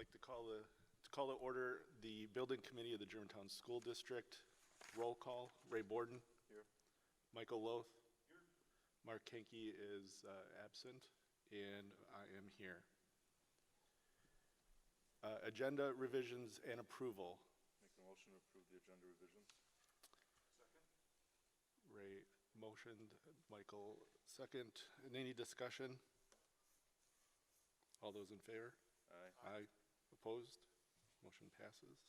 like to call to order the building committee of the Germantown School District. Roll call. Ray Borden. Here. Michael Loth. Here. Mark Henke is absent, and I am here. Agenda revisions and approval. Make a motion to approve the agenda revisions. Second. Ray motioned, Michael second. And any discussion? All those in favor? Aye. Aye. Opposed? Motion passes.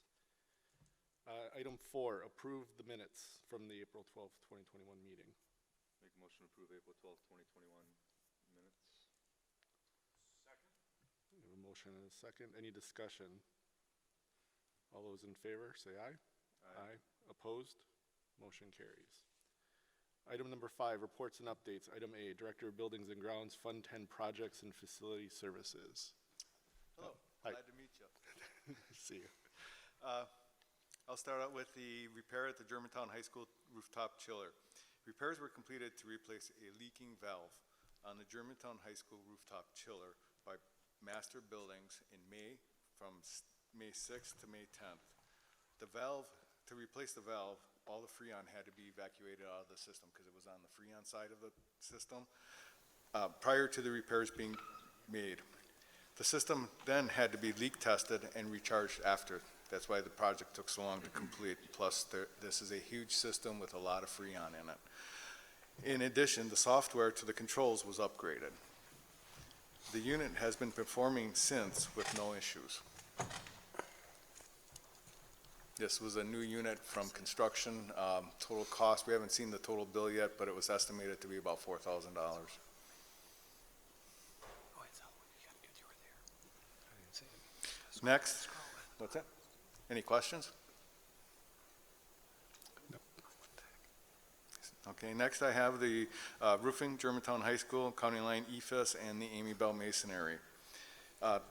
Item 4, approve the minutes from the April 12th, 2021 meeting. Make a motion to approve April 12th, 2021 minutes. Second. We have a motion and a second. Any discussion? All those in favor, say aye. Aye. Opposed? Motion carries. Item number 5, reports and updates. Item A, Director of Buildings and Grounds, Fund 10 Projects and Facility Services. Hello, Hi. glad to meet you. See you. I'll start out with the repair at the Germantown High School rooftop chiller. Repairs were completed to replace a leaking valve on the Germantown High School rooftop chiller by Master Buildings in May, from May 6th to May 10th. To replace the valve, all the Freon had to be evacuated out of the system because it was on the Freon side of the system prior to the repairs being made. The system then had to be leak tested and recharged after. That's why the project took so long to complete. Plus, this is a huge system with a lot of Freon in it. In addition, the software to the controls was upgraded. The unit has been performing since with no issues. This was a new unit from construction. Total cost, we haven't seen the total bill yet, but it was estimated to be about $4,000. Next, what's that? Any questions? No. Okay, next I have the roofing, Germantown High School, County Line EFS, and the Amy Bell Masonry.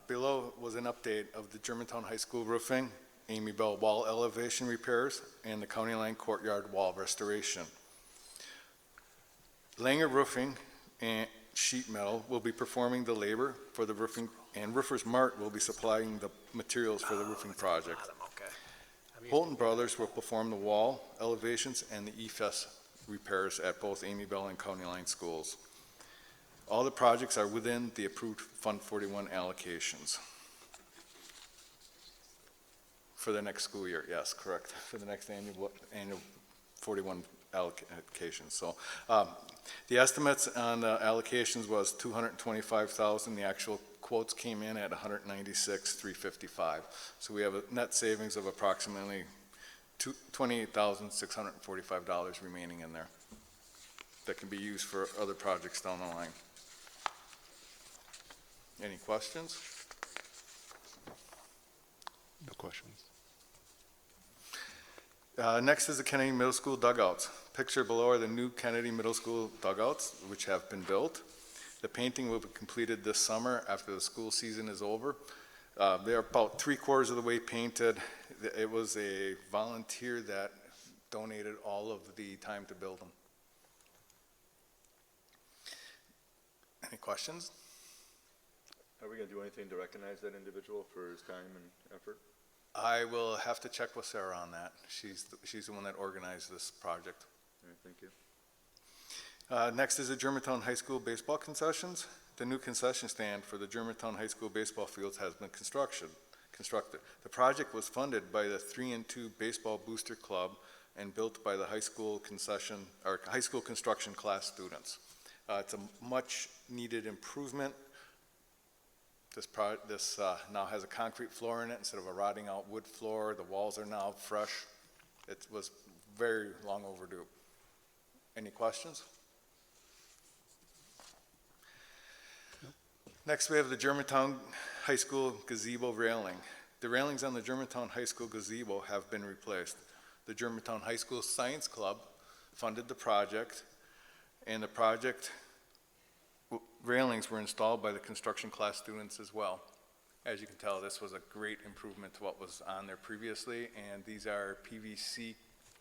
Below was an update of the Germantown High School roofing, Amy Bell wall elevation repairs, and the County Line courtyard wall restoration. Langer Roofing and Sheet Metal will be performing the labor for the roofing, and Roofers Mart will be supplying the materials for the roofing project. Holton Brothers will perform the wall elevations and the EFS repairs at both Amy Bell and County Line schools. All the projects are within the approved Fund 41 allocations. For the next school year, yes, correct, for the next annual 41 allocations. So the estimates on the allocations was $225,000. The actual quotes came in at $196,355. So we have a net savings of approximately $28,645 remaining in there that can be used for other projects down the line. Any questions? No questions. Next is the Kennedy Middle School dugouts. Pictured below are the new Kennedy Middle School dugouts, which have been built. The painting will be completed this summer after the school season is over. They're about 3/4 of the way painted. It was a volunteer that donated all of the time to build them. Any questions? Are we gonna do anything to recognize that individual for his time and effort? I will have to check with Sarah on that. She's the one that organized this project. All right, thank you. Next is the Germantown High School baseball concessions. The new concession stand for the Germantown High School baseball fields has been constructed. The project was funded by the 3-2 Baseball Booster Club and built by the high school construction class students. It's a much needed improvement. This now has a concrete floor in it instead of a rotting out wood floor. The walls are now fresh. It was very long overdue. Any questions? Next, we have the Germantown High School gazebo railing. The railings on the Germantown High School gazebo have been replaced. The Germantown High School Science Club funded the project, and the project railings were installed by the construction class students as well. As you can tell, this was a great improvement to what was on there previously, and these are PVC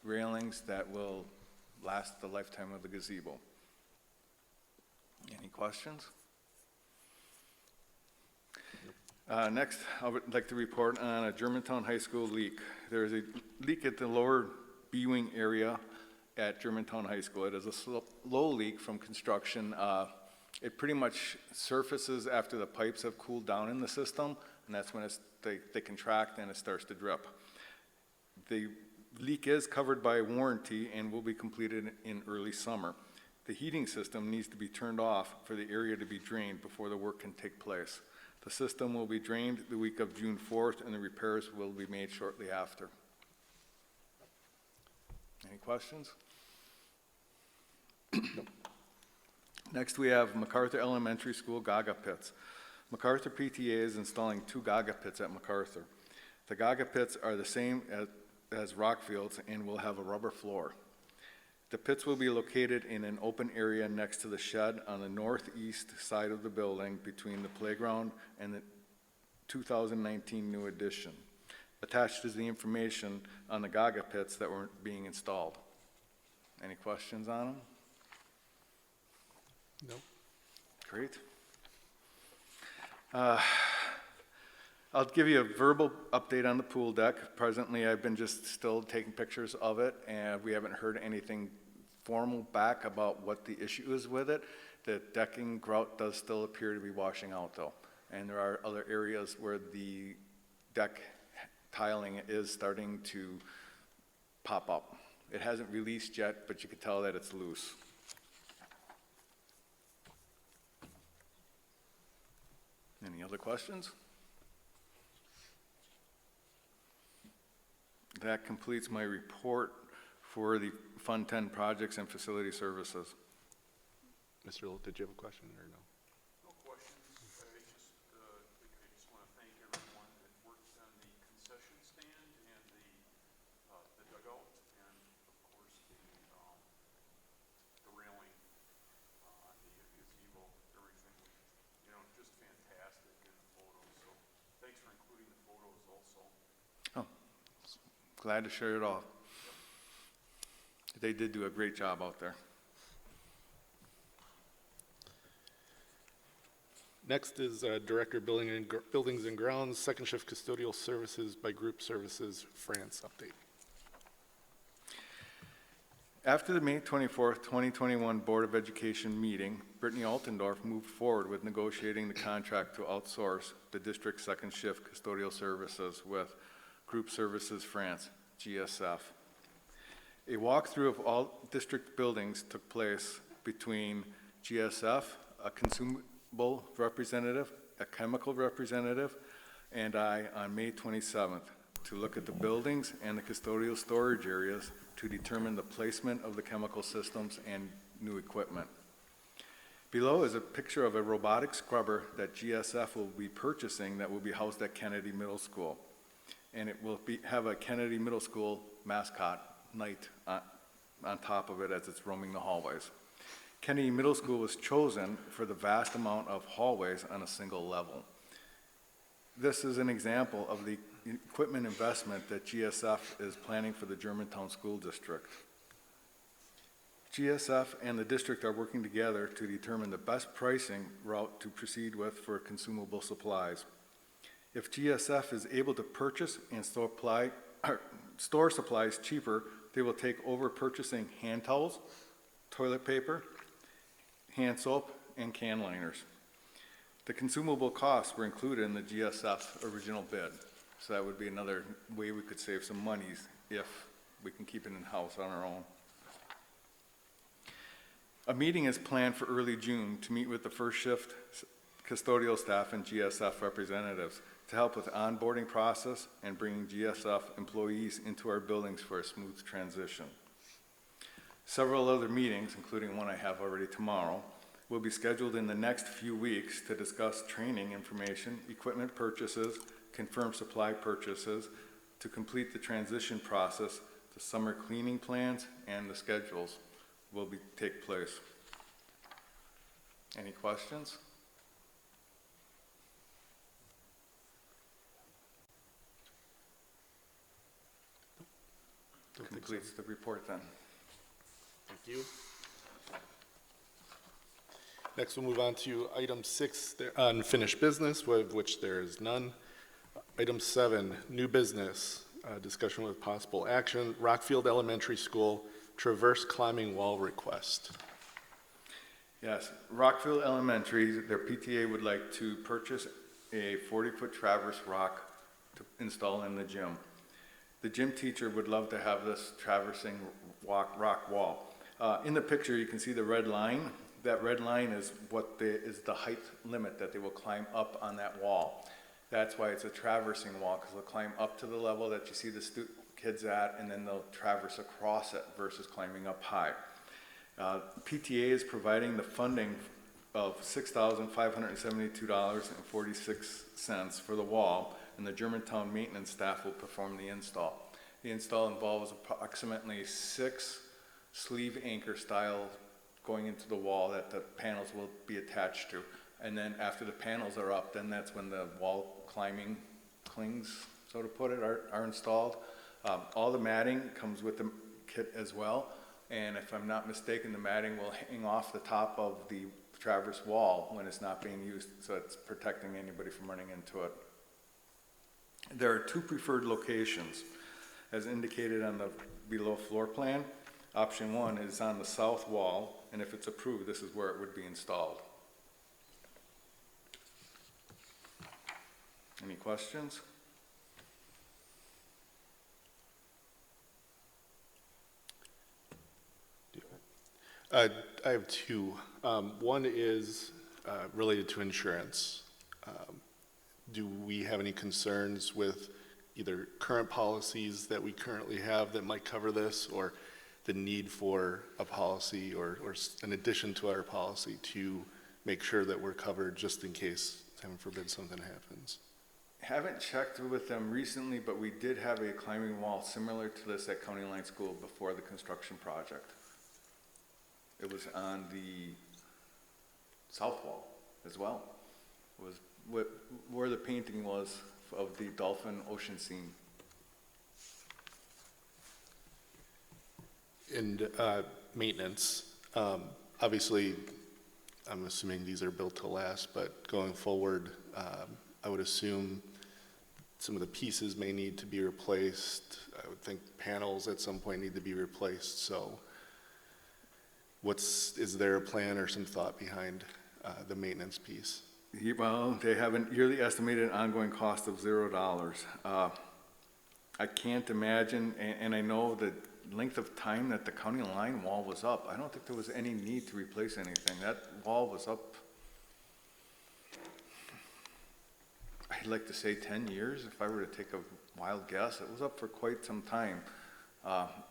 railings that will last the lifetime of the gazebo. Any questions? Next, I would like to report on a Germantown High School leak. There is a leak at the lower B-wing area at Germantown High School. It is a low leak from construction. It pretty much surfaces after the pipes have cooled down in the system, and that's when they contract and it starts to drip. The leak is covered by warranty and will be completed in early summer. The heating system needs to be turned off for the area to be drained before the work can take place. The system will be drained the week of June 4th, and the repairs will be made shortly after. Any questions? Next, we have MacArthur Elementary School Gaga Pits. MacArthur PTA is installing 2 Gaga Pits at MacArthur. The Gaga Pits are the same as rock fields and will have a rubber floor. The pits will be located in an open area next to the shed on the northeast side of the building between the playground and the 2019 new addition. Attached is the information on the Gaga Pits that were being installed. Any questions on them? No. Great. I'll give you a verbal update on the pool deck. Presently, I've been just still taking pictures of it, and we haven't heard anything formal back about what the issue is with it. The decking grout does still appear to be washing out, though. And there are other areas where the deck tiling is starting to pop up. It hasn't released yet, but you can tell that it's loose. Any other questions? That completes my report for the Fund 10 projects and facility services. Mr. Lill, did you have a question or no? No questions. I just want to thank everyone that worked on the concession stand and the dugout, and of course the railing on the gazebo. Everything, just fantastic in the photos. So thanks for including the photos also. Oh, glad to share it all. They did do a great job out there. Next is Director of Buildings and Grounds, Second Shift Custodial Services by Group Services, France update. After the May 24th, 2021 Board of Education meeting, Brittany Altendorf moved forward with negotiating the contract to outsource the district's second shift custodial services with Group Services France, GSF. A walkthrough of all district buildings took place between GSF, a consumable representative, a chemical representative, and I on May 27th to look at the buildings and the custodial storage areas to determine the placement of the chemical systems and new equipment. Below is a picture of a robotic scrubber that GSF will be purchasing that will be housed at Kennedy Middle School. And it will have a Kennedy Middle School mascot, Knight, on top of it as it's roaming the hallways. Kennedy Middle School was chosen for the vast amount of hallways on a single level. This is an example of the equipment investment that GSF is planning for the Germantown School District. GSF and the district are working together to determine the best pricing route to proceed with for consumable supplies. If GSF is able to purchase and store supplies cheaper, they will take over purchasing hand towels, toilet paper, hand soap, and can liners. The consumable costs were included in the GSF original bid, so that would be another way we could save some monies if we can keep it in-house on our own. A meeting is planned for early June to meet with the first shift custodial staff and GSF representatives to help with the onboarding process and bringing GSF employees into our buildings for a smooth transition. Several other meetings, including one I have already tomorrow, will be scheduled in the next few weeks to discuss training information, equipment purchases, confirm supply purchases, to complete the transition process, the summer cleaning plans, and the schedules will take place. Any questions? Completes the report then. Thank you. Next, we'll move on to item 6, unfinished business, of which there is none. Item 7, new business, discussion with possible action, Rockfield Elementary School traverse climbing wall request. Yes, Rockville Elementary, their PTA would like to purchase a 40-foot traverse rock to install in the gym. The gym teacher would love to have this traversing rock wall. In the picture, you can see the red line. That red line is is the height limit that they will climb up on that wall. That's why it's a traversing wall, because they'll climb up to the level that you see the kids at, and then they'll traverse across it versus climbing up high. PTA is providing the funding of $6,572.46 for the wall, and the Germantown maintenance staff will perform the install. The install involves approximately 6 sleeve anchor style going into the wall that the panels will be attached to. And then after the panels are up, then that's when the wall climbing clings, so to put it, are installed. All the matting comes with the kit as well. And if I'm not mistaken, the matting will hang off the top of the traverse wall when it's not being used, so it's protecting anybody from running into it. There are 2 preferred locations, as indicated on the below floor plan. Option 1 is on the south wall, and if it's approved, this is where it would be installed. Any questions? I have 2. One is related to insurance. Do we have any concerns with either current policies that we currently have that might cover this, or the need for a policy or an addition to our policy to make sure that we're covered just in case, heaven forbid, something happens? Haven't checked with them recently, but we did have a climbing wall similar to this at County Line School before the construction project. It was on the south wall as well. It was where the painting was of the dolphin ocean scene. And maintenance, obviously, I'm assuming these are built to last, but going forward, I would assume some of the pieces may need to be replaced. I would think panels at some point need to be replaced. So is there a plan or some thought behind the maintenance piece? Well, they have a yearly estimated ongoing cost of $0. I can't imagine, and I know the length of time that the county line wall was up, I don't think there was any need to replace anything. That wall was up, I'd like to say 10 years, if I were to take a wild guess. It was up for quite some time.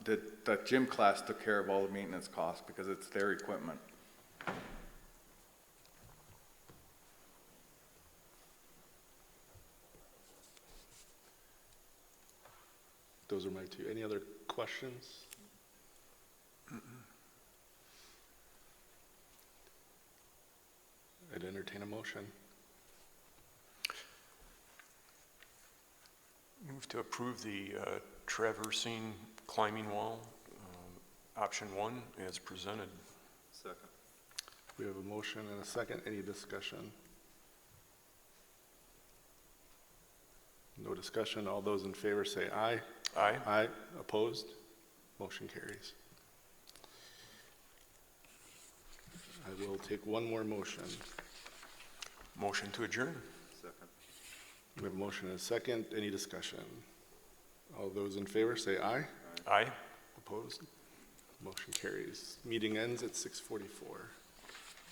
The gym class took care of all the maintenance costs because it's their equipment. Those are my 2. Any other questions? I'd entertain a motion. Move to approve the traversing climbing wall, option 1, as presented. Second. We have a motion and a second. Any discussion? No discussion. All those in favor say aye. Aye. Aye. Opposed? Motion carries. I will take one more motion. Motion to adjourn. Second. We have a motion and a second. Any discussion? All those in favor say aye. Aye. Opposed? Motion carries. Meeting ends at 6:44.